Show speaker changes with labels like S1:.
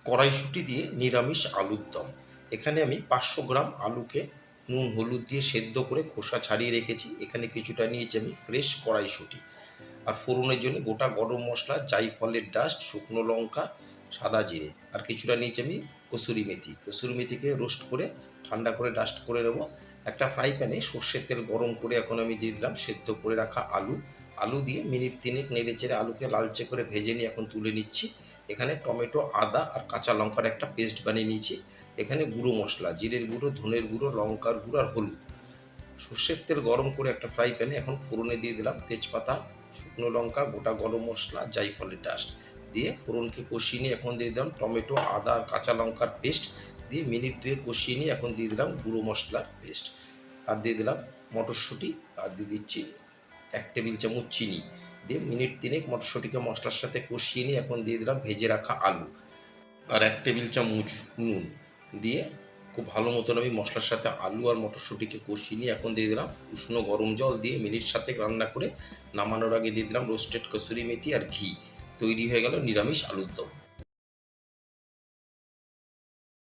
S1: কড়াইশুঁটি দিয়ে নিরামিষ আলুর দম। এখানে আমি 500 গ্রাম আলুকে নুন হলুদ দিয়ে সেদ্ধ করে খোসা ছাড়িয়ে রেখেছি। এখানে কিছুটা নিয়েছি আমি ফ্রেশ কড়াইশুঁটি। আর ফোড়নের জন্য গোটা গরম মশলা, জায়ফলের ডাস্ট, শুকনো লঙ্কা, সাদা জিরে। আর কিছুটা নিয়েছি আমি কসুরি মেথি। কসুরি মেথিকে রোস্ট করে ঠান্ডা করে ডাস্ট করে নেব। একটা ফ্রাই প্যানে সর্ষের তেল গরম করে এখন আমি দিয়ে দিলাম সেদ্ধ করে রাখা আলু। আলু দিয়ে মিনিট 3 নেড়ে চেড়ে আলুকে লালচে করে ভেজে নিয়ে এখন তুলে নিচ্ছি। এখানে টমেটো, আদা আর কাঁচা লঙ্কার একটা পেস্ট বানিয়ে নিয়েছি। এখানে গুঁড়ো মশলা, জিরের গুঁড়ো, ধনের গুঁড়ো, লঙ্কার গুঁড়ো আর হলুদ। সর্ষের তেল গরম করে একটা ফ্রাই প্যানে এখন ফোড়নে দিয়ে দিলাম তেজপাতা, শুকনো লঙ্কা, গোটা গরম মশলা, জায়ফলের ডাস্ট দিয়ে ফোড়নকে কষিয়ে নিয়ে এখন দিয়ে দিলাম টমেটো, আদা আর কাঁচা লঙ্কার পেস্ট দিয়ে মিনিট 2 কষিয়ে নিয়ে এখন দিয়ে দিলাম গুঁড়ো মশলার পেস্ট। আর দিয়ে দিলাম মটরশুঁটি। আর দিয়ে দিচ্ছি 1 টেবিল চামচ চিনি। দিয়ে মিনিট 3 মটরশুঁটিকে মশলার সাথে কষিয়ে নিয়ে এখন দিয়ে দিলাম ভেজে রাখা আলু আর 1 টেবিল চামচ নুন দিয়ে খুব ভালো মতন আমি মশলার সাথে আলু আর মটরশুঁটিকে কষিয়ে নিয়ে এখন দিয়ে দিলাম উষ্ণ গরম জল দিয়ে মিনিট 7 রান্না করে নামানোর আগে দিয়ে দিলাম রোস্টেড কসুরি মেথি আর ঘি। তৈরি হয়ে গেল নিরামিষ আলুর দম।